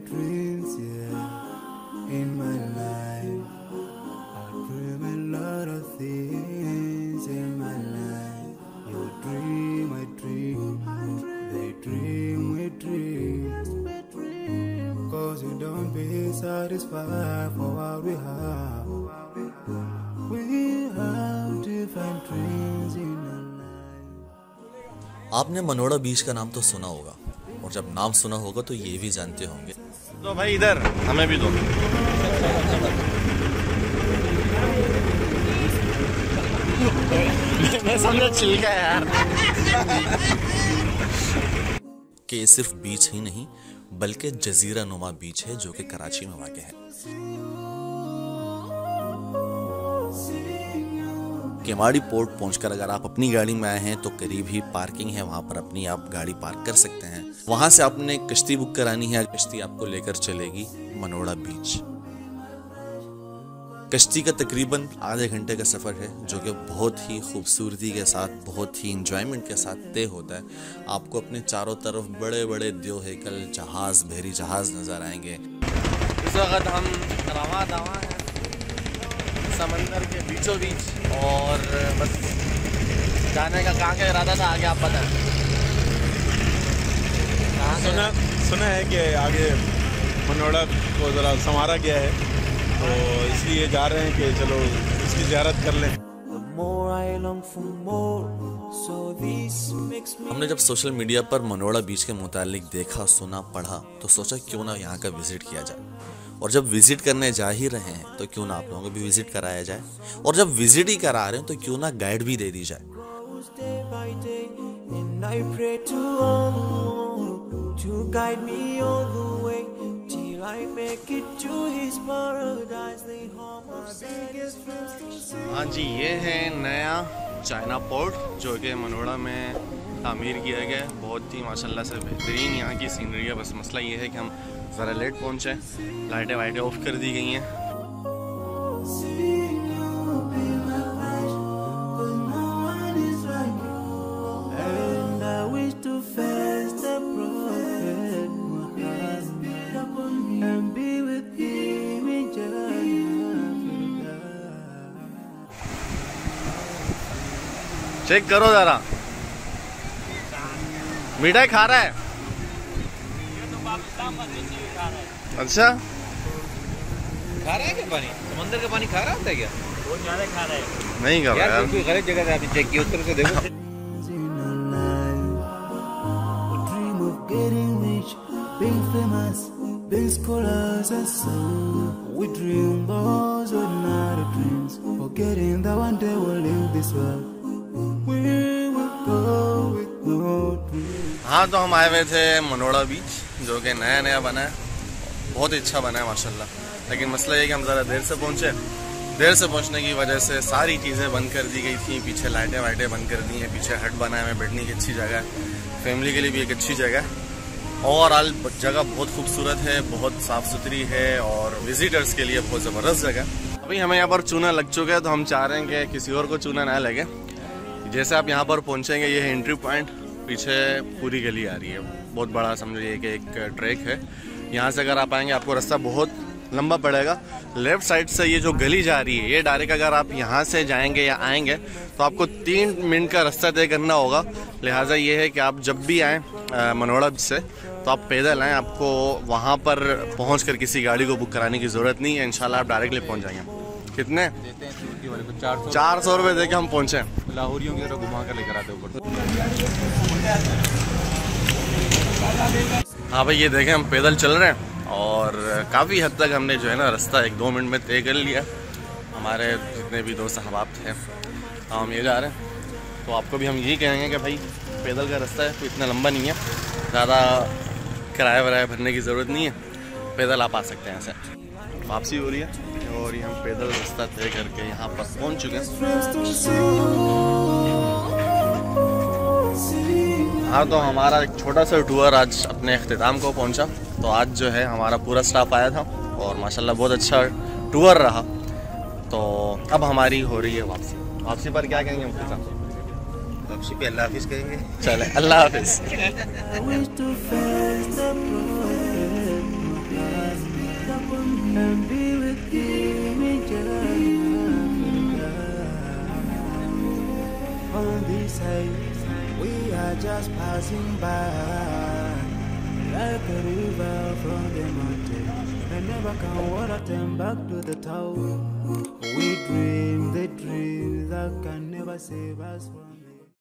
dreams, yeah, in my life. I dream a lot of things in my life. You dream, I dream, they dream, we dream. Cause you don't be satisfied for what we have. We have different dreams in our life. आपने मनोड़ा बीच का नाम तो सुना होगा, और जब नाम सुना होगा तो ये भी जानते होंगे। तो भाई इधर हमें भी दो। मैं समझा छिलका यार। कि ये सिर्फ बीच ही नहीं बल्कि जजीरा नुमा बीच है जो कि कराची में वाक़ है। केमाड़ी पोर्ट पहुंचकर अगर आप अपनी गाड़ी में आए हैं तो करीब ही पार्किंग है, वहां पर अपनी आप गाड़ी पार्क कर सकते हैं। वहां से आपने कश्ती बुक करानी है, कश्ती आपको लेकर चलेगी मनोड़ा बीच। कश्ती का तकरीबन आधे घंटे का सफ़र है जो कि बहुत ही खूबसूरती के साथ, बहुत ही इंजॉयमेंट के साथ तय होता है। आपको अपने चारों तरफ बड़े बड़े दो हैकल जहाज़, बहरी जहाज़ नज़र आएंगे। इस वक्त हम रवा दवा हैं समंदर के बीचों बीच, और बस जाने का कहाँ का इरादा था आगे आप बताएं। सुना है कि आगे मनोड़ा को ज़रा संवारा गया है, तो इसलिए जा रहे हैं कि चलो इसकी ज़ियारत कर लें। हमने जब सोशल मीडिया पर मनोड़ा बीच के मुतालिक देखा, सुना, पढ़ा तो सोचा क्यों ना यहाँ का विज़िट किया जाए। और जब विज़िट करने जा ही रहे हैं तो क्यों ना आप लोगों को भी विज़िट कराया जाए, और जब विज़िट ही करा रहे हैं तो क्यों ना गाइड भी दे दी जाए। हाँ जी, ये है नया चाइना पोर्ट जो कि मनोड़ा में तामीर किया गया है। बहुत ही माशाल्लाह से बेहतरीन यहाँ की सीनरी है। बस मसला ये है कि हम ज़रा लेट पहुँचे, लाइटें वाइटें ऑफ कर दी गई हैं। चेक करो जरा, मिठाई खा रहा है। अच्छा खा रहा है क्या पानी? समंदर का पानी खा रहा होता है क्या? बहुत ज़्यादा खा रहा है। नहीं खा रहा यार। कोई गलत जगह से आपने चेक किया, उत्तर से देखो। हाँ, तो हम आए हुए थे मनोड़ा बीच जो कि नया नया बना है, बहुत ही अच्छा बना है माशाल्लाह। लेकिन मसला ये कि हम ज़रा देर से पहुँचे। देर से पहुँचने की वजह से सारी चीज़ें बंद कर दी गई थी। पीछे लाइटें वाइटें बंद कर दी हैं, पीछे हट बना है, बैठने की अच्छी जगह है, फैमिली के लिए भी एक अच्छी जगह है। ओवरऑल जगह बहुत खूबसूरत है, बहुत साफ़ सुथरी है और विजिटर्स के लिए बहुत ज़बरदस्त जगह। अभी हमें यहाँ पर चूना लग चुका है, तो हम चाह रहे हैं कि किसी और को चूना ना लगे। जैसे आप यहाँ पर पहुँचेंगे, ये है एंट्री पॉइंट। पीछे पूरी गली आ रही है, बहुत बड़ा समझिए कि एक ट्रैक है। यहाँ से अगर आप आएंगे आपको रास्ता बहुत लंबा पड़ेगा। लेफ़्ट साइड से ये जो गली जा रही है, ये डायरेक्ट अगर आप यहाँ से जाएंगे या आएंगे तो आपको 3 मिनट का रास्ता तय करना होगा। लिहाजा ये है कि आप जब भी आएँ मनोड़ा से तो आप पैदल आएँ, आपको वहाँ पर पहुँच कर किसी गाड़ी को बुक कराने की ज़रूरत नहीं है। इंशाल्लाह आप डायरेक्टली पहुँच जाएंगे। कितने? 400 रुपये दे के हम पहुँचे। लाहौरियों की तरह घुमा कर लेकर आते ऊपर। हाँ भाई, ये देखें हम पैदल चल रहे हैं और काफ़ी हद तक हमने जो है ना रास्ता 1-2 मिनट में तय कर लिया। हमारे जितने भी दोस्त अहबाब थे हम ये जा रहे हैं, तो आपको भी हम यही कहेंगे कि भाई पैदल का रास्ता है, तो इतना लंबा नहीं है, ज़्यादा किराया वराया भरने की ज़रूरत नहीं है, पैदल आप आ सकते हैं। ऐसे वापसी हो रही है और ये हम पैदल रास्ता तय करके यहाँ पर पहुँच चुके हैं। हाँ, तो हमारा एक छोटा सा टूर आज अपने अख्तिताम को पहुँचा। तो आज जो है हमारा पूरा स्टाफ आया था और माशाल्लाह बहुत अच्छा टूर रहा। तो अब हमारी हो रही है वापसी। वापसी पर क्या कहेंगे मुफ्ती साहब? वापसी पे अल्लाह हाफिज़ कहेंगे। चले, अल्लाह हाफिज़। on this side, we are just passing by. Like a river from the mountain, and never can water turn back to the town. We dream the dreams that can never save us from